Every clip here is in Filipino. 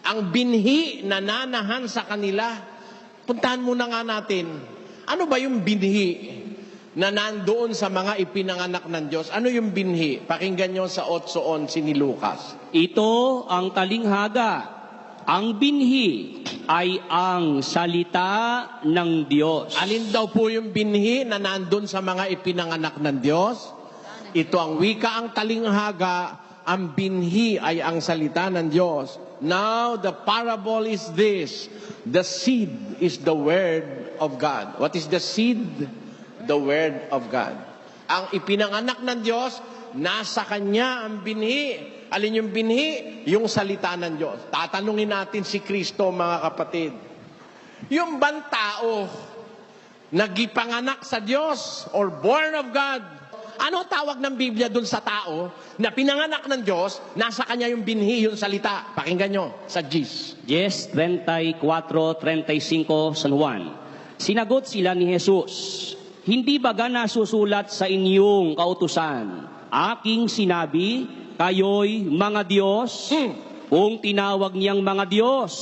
ang binhi na nanahan sa kanila. Puntahan muna nga natin, ano ba yung binhi na nandoon sa mga ipinanganak ng Diyos? Ano yung binhi? Pakinggan nyo sa 8:11 ni Lucas. Ito ang talinghaga. Ang binhi ay ang salita ng Diyos. Alin daw po yung binhi na nandun sa mga ipinanganak ng Diyos? Ito ang wika, ang talinghaga, ang binhi ay ang salita ng Diyos. Now, the parable is this. The seed is the word of God. What is the seed? The word of God. Ang ipinanganak ng Diyos, nasa Kanya ang binhi. Alin yung binhi? Yung salita ng Diyos. Tatanungin natin si Kristo, mga kapatid. Yung bang tao nagipanganak sa Diyos or born of God, ano tawag ng Biblia dun sa tao na pinanganak ng Diyos, nasa kanya yung binhi, yung salita? Pakinggan nyo sa Gis. Yes, 34:35 San Juan. Sinagot sila ni Jesus, hindi baga nasusulat sa inyong kautusan, aking sinabi, kayo'y mga Diyos? Kung tinawag niyang mga Diyos,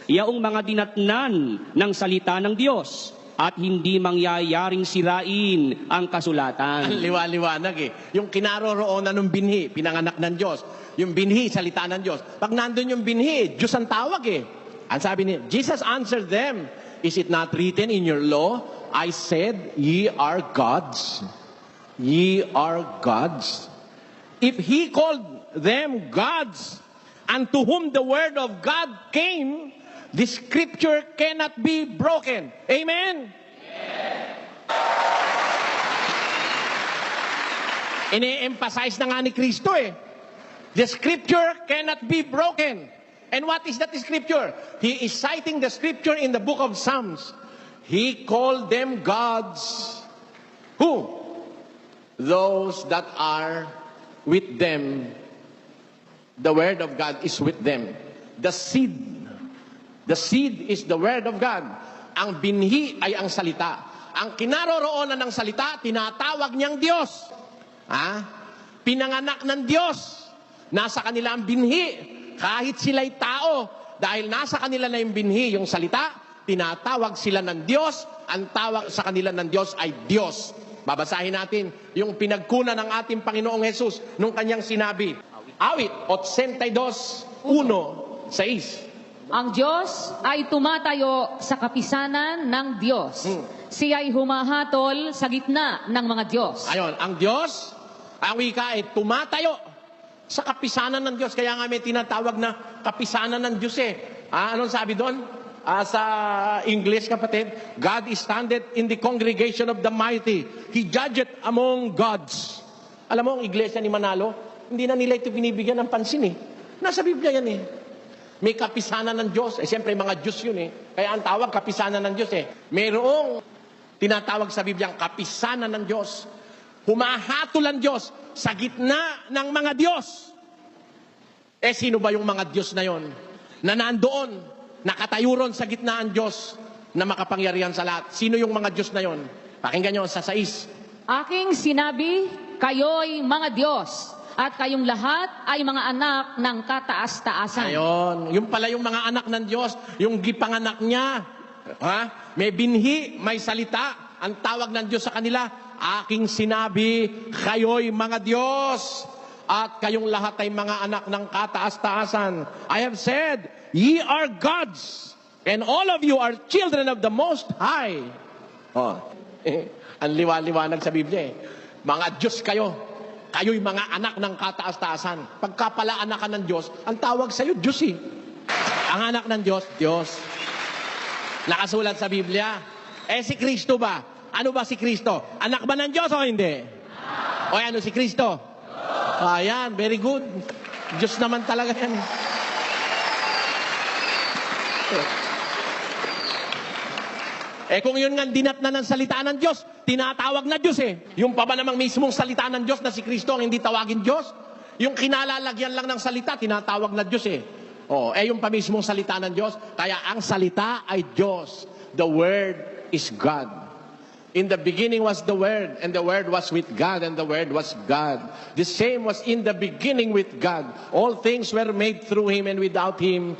yaong mga dinatnan ng salita ng Diyos, at hindi mangyayaring sirain ang kasulatan. Ang liwa-liwanag eh. Yung kinaroroonan ng binhi, pinanganak ng Diyos. Yung binhi, salita ng Diyos. Pag nandun yung binhi, Diyos ang tawag eh. Ang sabi niya, Jesus answered them, is it not written in your law, I said, ye are gods. Ye are gods. If He called them gods, unto whom the word of God came, the scripture cannot be broken. Amen? Ini-emphasize na nga ni Kristo eh. The scripture cannot be broken. And what is that scripture? He is citing the scripture in the book of Psalms. He called them gods. Who? Those that are with them. The word of God is with them. The seed. The seed is the word of God. Ang binhi ay ang salita. Ang kinaroroonan ng salita, tinatawag niyang Diyos. Pinanganak ng Diyos. Nasa kanila ang binhi. Kahit sila'y tao, dahil nasa kanila na yung binhi, yung salita, tinatawag sila ng Diyos. Ang tawag sa kanila ng Diyos ay Diyos. Babasahin natin yung pinagkunan ng ating Panginoong Jesus nung kanyang sinabi. Awit, 82:1-6. Ang Diyos ay tumatayo sa kapisanan ng Diyos. Siya ay humahatol sa gitna ng mga Diyos. Ayon, ang Diyos, ang wika ay tumatayo sa kapisanan ng Diyos. Kaya nga may tinatawag na kapisanan ng Diyos eh. Anong sabi doon? Sa English, kapatid, God is standeth in the congregation of the mighty. He judgeth among gods. Alam mo, ang iglesia ni Manalo, hindi na nila ito binibigyan ng pansin eh. Nasa Biblia yan eh. May kapisanan ng Diyos. Siyempre, mga Diyos yun eh. Kaya ang tawag, kapisanan ng Diyos eh. Mayroong tinatawag sa Biblia ang kapisanan ng Diyos. Humahatol ang Diyos sa gitna ng mga Diyos. Sino ba yung mga Diyos na yon? Na nandoon, nakatayo ron sa gitna ang Diyos na makapangyarihan sa lahat. Sino yung mga Diyos na yon? Pakinggan nyo sa 6. Aking sinabi, kayo'y mga Diyos, at kayong lahat ay mga anak ng kataas-taasan. Ayon. Yung pala yung mga anak ng Diyos, yung gipanganak niya. May binhi, may salita. Ang tawag ng Diyos sa kanila, aking sinabi, kayo'y mga Diyos, at kayong lahat ay mga anak ng kataas-taasan. I have said, ye are gods, and all of you are children of the Most High. Ang liwa-liwanag sa Biblia eh. Mga Diyos kayo. Kayo'y mga anak ng kataas-taasan. Pagka pala anak ka ng Diyos, ang tawag sa'yo, Diyos eh. Ang anak ng Diyos, Diyos. Nakasulat sa Biblia. Si Kristo ba? Ano ba si Kristo? Anak ba ng Diyos o hindi? O ano si Kristo? Ayan, very good. Diyos naman talaga yan. Kung yun nga dinatnan ng salita ng Diyos, tinatawag na Diyos eh. Yung pa ba namang mismong salita ng Diyos na si Kristo ang hindi tawagin Diyos? Yung kinalalagyan lang ng salita, tinatawag na Diyos eh. Yung pa mismong salita ng Diyos. Kaya ang salita ay Diyos. The Word is God. In the beginning was the Word, and the Word was with God, and the Word was God. The same was in the beginning with God. All things were made through Him, and without Him,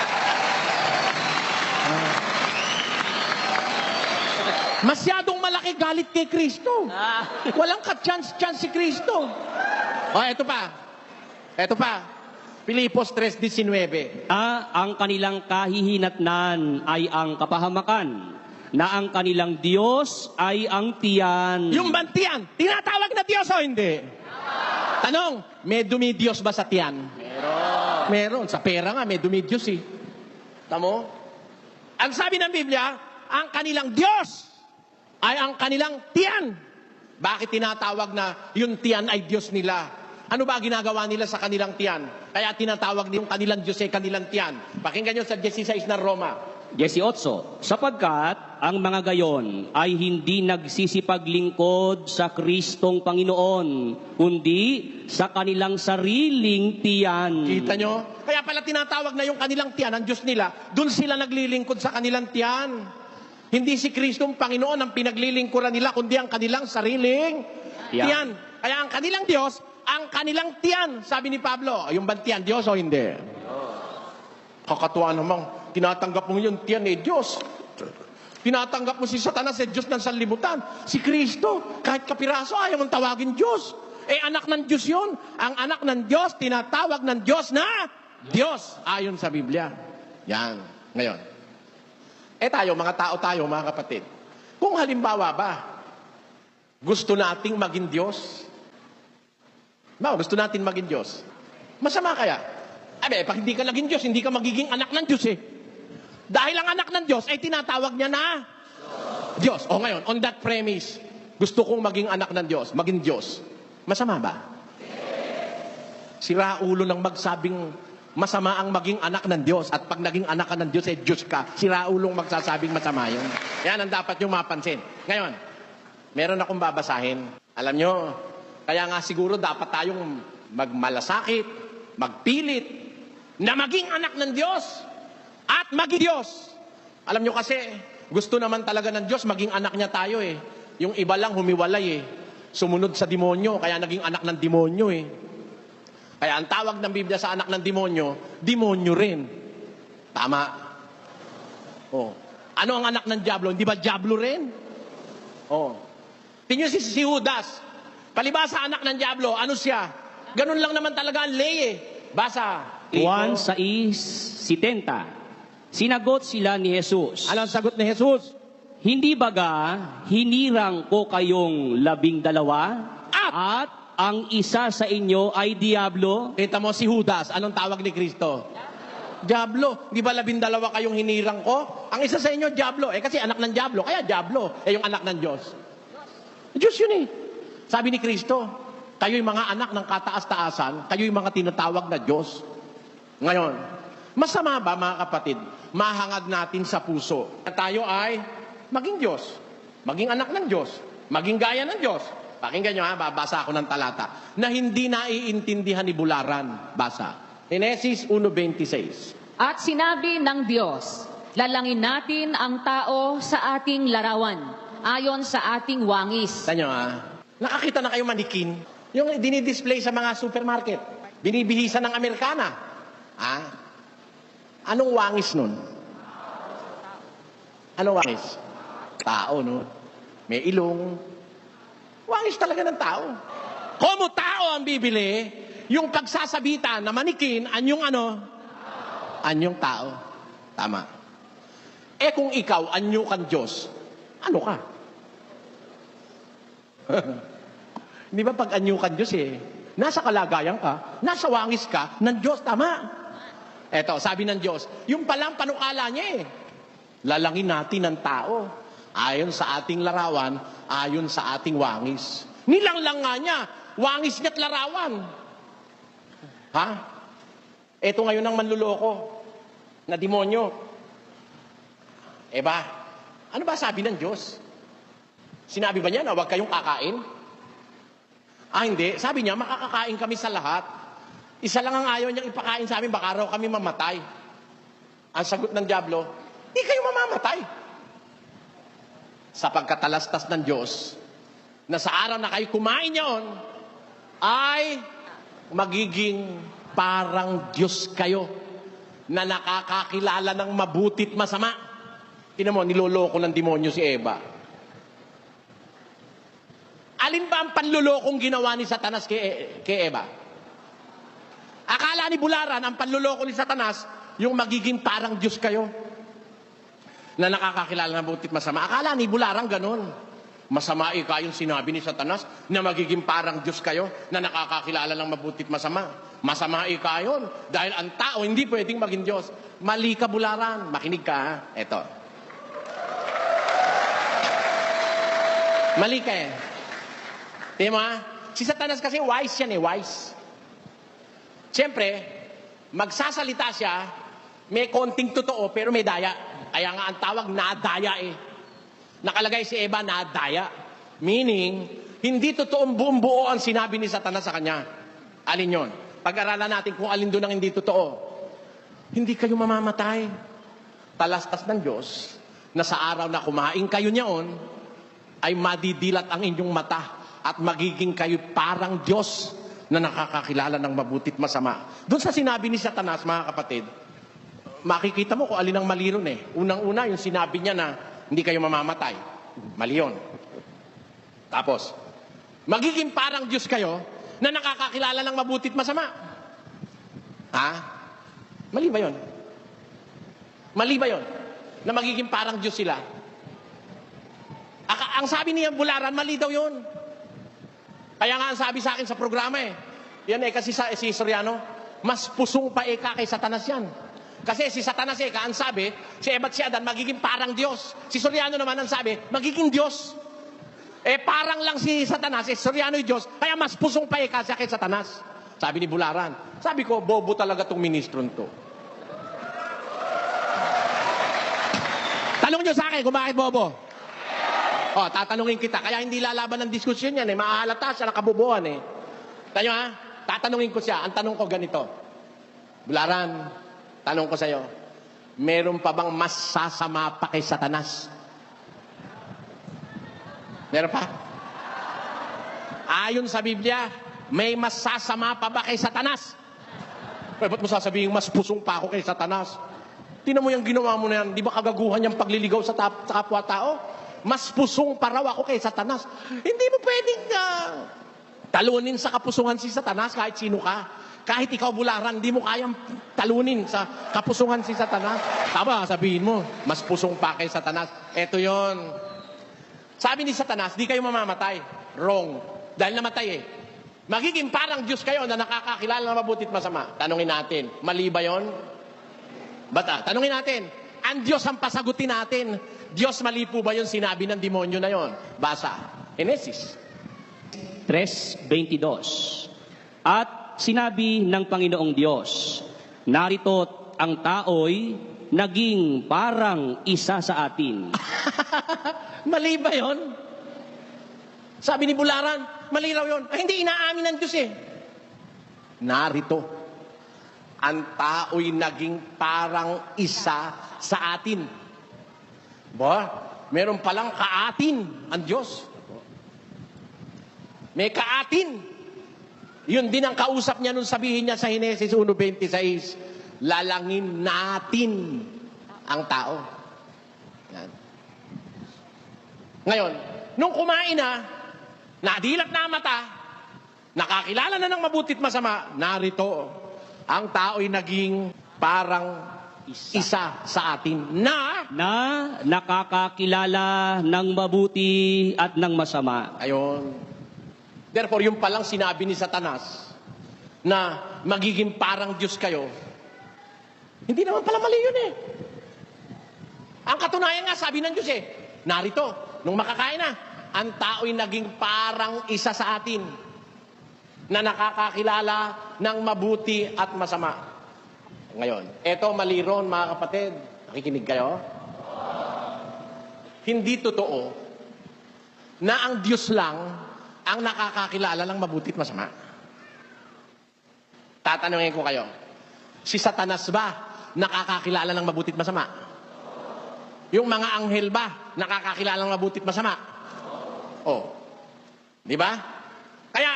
Masyadong malaki galit kay Kristo. Walang ka-chance si Kristo. Eto pa. Filipos 3:19. Ang kanilang kahihinatnan ay ang kapahamakan, na ang kanilang Diyos ay ang tiyan. Yung bang tiyan, tinatawag na Diyos o hindi? Tanong, may dumidiyos ba sa tiyan? Meron. Sa pera nga, may dumidiyos eh. Tamo? Ang sabi ng Biblia, ang kanilang Diyos ay ang kanilang tiyan. Bakit tinatawag na yung tiyan ay Diyos nila? Ano ba ginagawa nila sa kanilang tiyan? Kaya tinatawag yung kanilang Diyos ay kanilang tiyan. Pakinggan nyo sa 16 ng Roma. 18. Sapagkat ang mga gayon ay hindi nagsisipaglingkod sa Kristong Panginoon, kundi sa kanilang sariling tiyan. Kita nyo? Kaya pala tinatawag na yung kanilang tiyan, ang Diyos nila, dun sila naglilingkod sa kanilang tiyan. Hindi si Kristong Panginoon ang pinaglilingkuran nila, kundi ang kanilang sariling tiyan. Kaya ang kanilang Diyos, ang kanilang tiyan. Sabi ni Pablo, yung bang tiyan, Diyos o hindi? Kakatuwa namang, tinatanggap mo yung tiyan eh, Diyos. Tinatanggap mo si Satanas eh, Diyos ng sanlibutan. Si Kristo, kahit kapiraso, ayaw mong tawagin Diyos. Anak ng Diyos yun. Ang anak ng Diyos, tinatawag ng Diyos na Diyos, ayon sa Biblia. Yan. Ngayon, tayo, mga tao tayo, mga kapatid. Kung halimbawa ba, gusto nating maging Diyos? Gusto natin maging Diyos? Masama kaya? Pag hindi ka naging Diyos, hindi ka magiging anak ng Diyos eh. Dahil ang anak ng Diyos ay tinatawag niya na Diyos. O ngayon, on that premise, gusto kong maging anak ng Diyos, maging Diyos. Masama ba? Sira ulo ng magsabing masama ang maging anak ng Diyos. At pag naging anak ka ng Diyos, Diyos ka. Sira ulong magsasabing masama yun. Yan ang dapat yung mapansin. Ngayon, meron akong babasahin. Alam nyo, kaya nga siguro dapat tayong magmalasakit, magpilit, na maging anak ng Diyos at maging Diyos. Alam nyo kasi, gusto naman talaga ng Diyos, maging anak niya tayo eh. Yung iba lang humiwalay eh. Sumunod sa demonyo, kaya naging anak ng demonyo eh. Kaya ang tawag ng Biblia sa anak ng demonyo, demonyo rin. Tama. Ano ang anak ng Diablo? Hindi ba Diablo rin? Tingnan si Judas. Palibasa anak ng Diablo, ano siya? Ganun lang naman talaga ang lay eh. Basa. Juan 6:70. Sinagot sila ni Jesus. Ano ang sagot ni Jesus? Hindi baga, hinirang ko kayong 12 at ang isa sa inyo ay Diablo? Kita mo si Judas, anong tawag ni Kristo? Diablo. Di ba 12 kayong hinirang ko? Ang isa sa inyo, Diablo. Kasi anak ng Diablo, kaya Diablo. Yung anak ng Diyos. Diyos yun eh. Sabi ni Kristo, kayo'y mga anak ng kataas-taasan, kayo'y mga tinatawag na Diyos. Ngayon, masama ba mga kapatid, mahangad natin sa puso na tayo ay maging Diyos, maging anak ng Diyos, maging gaya ng Diyos. Pakinggan nyo babasa ako ng talata na hindi naiintindihan ni Bularan. Basa. Genesis 1:26. At sinabi ng Diyos, lalangin natin ang tao sa ating larawan, ayon sa ating wangis. Tanyo nakakita na kayo manikin? Yung dinidisplay sa mga supermarket. Binibihisan ng Amerikana. Anong wangis nun? Anong wangis? Tao, no? May ilong. Wangis talaga ng tao. Como tao ang bibili, yung pagsasabitan na manikin, anyong ano? Anyong tao. Tama. Kung ikaw, anyo kang Diyos, ano ka? Di ba pag anyo kang Diyos nasa kalagayan ka, nasa wangis ka ng Diyos, tama? Eto, sabi ng Diyos, yung palang panukala niya lalangin natin ang tao ayon sa ating larawan, ayon sa ating wangis. Nilanglang nga niya, wangis niya't larawan. Eto ngayon ang manluloko na demonyo. Ano ba sabi ng Diyos? Sinabi ba niya na huwag kayong kakain? Hindi. Sabi niya, makakakain kami sa lahat. Isa lang ang ayaw niyang ipakain sa amin, baka raw kami mamatay. Ang sagot ng Diablo, di kayo mamamatay. Sa pagkatalastas ng Diyos, na sa araw na kayo kumain niyon, ay magiging parang Diyos kayo na nakakakilala ng mabutit masama. Tingnan mo, niloloko ng demonyo si Eva. Alin ba ang panlulokong ginawa ni Satanas kay Eva? Akala ni Bularan, ang panluloko ni Satanas, yung magiging parang Diyos kayo na nakakakilala ng mabuti at masama. Akala ni Bularan ganun. Masama yung sinabi ni Satanas na magiging parang Diyos kayo na nakakakilala ng mabuti at masama. Masama yun. Dahil ang tao hindi pwedeng maging Diyos. Mali ka, Bularan. Makinig ka, ha? Eto. Mali ka eh. Tingnan mo, ha? Si Satanas kasi wise yan eh, wise. Siyempre, magsasalita siya, may konting totoo, pero may daya. Kaya nga ang tawag, nadaya eh. Nakalagay si Eva, nadaya. Meaning, hindi totoong buong buo ang sinabi ni Satanas sa kanya. Alin yon? Pag-aralan natin kung alin doon ang hindi totoo. Hindi kayo mamamatay. Talastas ng Diyos, na sa araw na kumain kayo niyaon, ay madidilat ang inyong mata at magiging kayo parang Diyos na nakakakilala ng mabutit masama. Doon sa sinabi ni Satanas, mga kapatid, makikita mo kung alin ang mali ron eh. Unang-una, yung sinabi niya na hindi kayo mamamatay. Mali yun. Tapos, magiging parang Diyos kayo na nakakakilala ng mabutit masama. Ha? Mali ba yun? Mali ba yun? Na magiging parang Diyos sila? Ang sabi niya, Bularan, mali daw yun. Kaya nga ang sabi sa akin sa programa eh. Yan eh, kasi si Soriano, mas pusong pa eka kay Satanas yan. Kasi si Satanas eka, ang sabi, si Eva at si Adan, magiging parang Diyos. Si Soriano naman ang sabi, magiging Diyos. Eh, parang lang si Satanas, si Soriano yung Diyos, kaya mas pusong pa eka siya kay Satanas. Sabi ni Bularan. Sabi ko, bobo talaga tong ministron to. Tanong nyo sa akin kung bakit bobo. O, tatanungin kita. Kaya hindi lalaban ng diskusyon yan eh. Maahalata siya, nakabubuhan eh. Tanyo ha? Tatanungin ko siya. Ang tanong ko ganito. Bularan, tanong ko sa'yo. Meron pa bang mas sasama pa kay Satanas? Meron pa? Ayon sa Biblia, may mas sasama pa ba kay Satanas? Eh, ba't mo sasabihin mas pusong pa ako kay Satanas? Tinan mo yung ginawa mo na yan. Di ba kagaguhan yung pagliligaw sa kapwa-tao? Mas pusong pa raw ako kay Satanas. Hindi mo pwedeng talunin sa kapusungan si Satanas kahit sino ka. Kahit ikaw, Bularan, hindi mo kayang talunin sa kapusungan si Satanas. Tama, sabihin mo, mas pusong pa kay Satanas. Eto yon. Sabi ni Satanas, di kayo mamamatay. Wrong. Dahil namatay eh. Magiging parang Diyos kayo na nakakakilala ng mabuti at masama. Tanungin natin, mali ba yun? Bata, tanungin natin. Ang Diyos ang pasagutin natin. Diyos, mali po ba yung sinabi ng demonyo na yon? Basa. Genesis 3:22. At sinabi ng Panginoong Diyos, narito't ang tao'y naging parang isa sa atin. Mali ba yon? Sabi ni Bularan, mali raw yun. Ay, hindi inaamin ng Diyos eh. Narito, ang tao'y naging parang isa sa atin. Ba? Meron palang kaatin ang Diyos. May kaatin. Yun din ang kausap niya nung sabihin niya sa Genesis 1:26, lalangin natin ang tao. Yan. Ngayon, nung kumain na, nadilat na ang mata, nakakilala na ng mabutit masama, narito, ang tao'y naging parang isa sa atin na nakakakilala ng mabuti at ng masama. ayon. Therefore, yung palang sinabi ni Satanas na magiging parang Diyos kayo, hindi naman pala mali yun eh. Ang katunayan nga, sabi ng Diyos eh, narito, nung makakain na, ang tao'y naging parang isa sa atin na nakakakilala ng mabuti at masama. Ngayon, eto mali ron, mga kapatid. Nakikinig kayo? Hindi totoo na ang Diyos lang ang nakakakilala ng mabuti at masama. Tatanungin ko kayo, si Satanas ba nakakakilala ng mabuti at masama? Yung mga anghel ba nakakakilala ng mabuti at masama? Oh. Di ba? Kaya,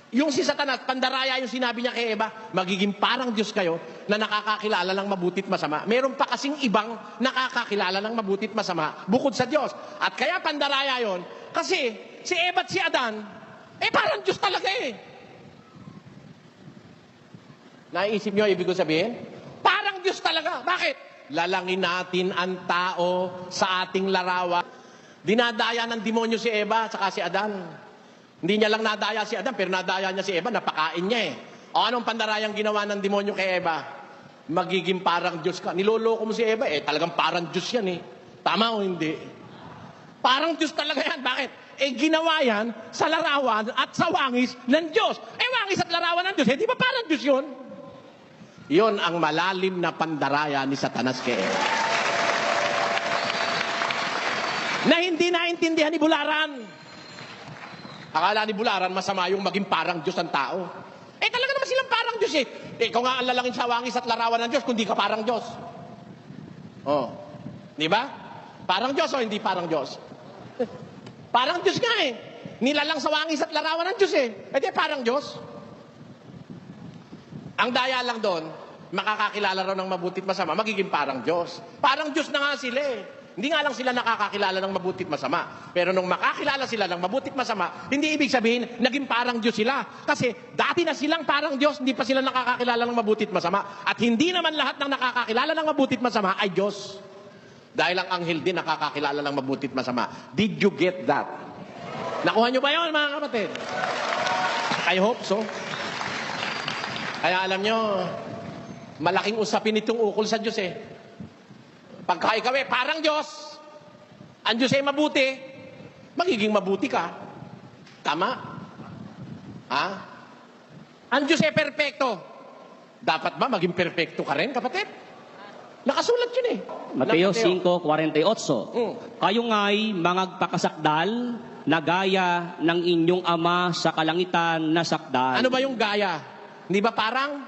Yung si Satanas, pandaraya yung sinabi niya kay Eva, magiging parang Diyos kayo na nakakakilala ng mabutit masama. Meron pa kasing ibang nakakakilala ng mabutit masama bukod sa Diyos. At kaya pandaraya yon kasi si Eva at si Adan, parang Diyos talaga eh. Naisip niyo ibig ko sabihin? Parang Diyos talaga. Bakit? Lalangin natin ang tao sa ating larawan. Dinadaya ng demonyo si Eva at si Adan. Hindi niya lang nadaya si Adan, pero nadaya niya si Eva, napakain niya eh. O anong pandarayang ginawa ng demonyo kay Eva? Magiging parang Diyos ka. Niloloko mo si Eva, talagang parang Diyos yan eh. Tama o hindi? Parang Diyos talaga yan. Bakit? Ginawa yan sa larawan at sa wangis ng Diyos. Wangis at larawan ng Diyos, di ba parang Diyos yun? Yun ang malalim na pandaraya ni Satanas kay Eva. Na hindi naintindihan ni Bularan. Akala ni Bularan, masama yung maging parang Diyos ang tao. Talaga naman silang parang Diyos eh. Ikaw nga ang lalangin sa wangis at larawan ng Diyos, kundi ka parang Diyos. Oh. Di ba? Parang Diyos o hindi parang Diyos? Parang Diyos nga eh. Nilalang sa wangis at larawan ng Diyos eh. Parang Diyos. Ang daya lang doon, makakakilala raw ng mabutit masama, magiging parang Diyos. Parang Diyos na nga sila eh. Hindi nga lang sila nakakakilala ng mabutit masama. Pero nung makakilala sila ng mabutit masama, hindi ibig sabihin, naging parang Diyos sila. Kasi dati na silang parang Diyos, hindi pa sila nakakakilala ng mabutit masama. At hindi naman lahat ng nakakakilala ng mabutit masama ay Diyos. Dahil ang anghel din nakakakilala ng mabutit masama. Did you get that? Nakuha nyo ba yun, mga kapatid? I hope so. Kaya alam nyo, malaking usapin itong ukol sa Diyos eh. Pagka ikaw parang Diyos, ang Diyos ay mabuti, magiging mabuti ka. Tama? Ha? Ang Diyos ay perpekto. Dapat ba maging perpekto ka rin, kapatid? Nakasulat yun eh. Mateo 5:48. Kayo nga'y magpakasakdal na gaya ng inyong ama sa kalangitan na sakdal. Ano ba yung gaya? Hindi ba parang?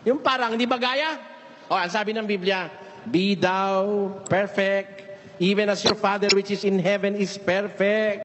Yung parang, hindi ba gaya? Ang sabi ng Biblia, be thou perfect, even as your Father which is in heaven is perfect.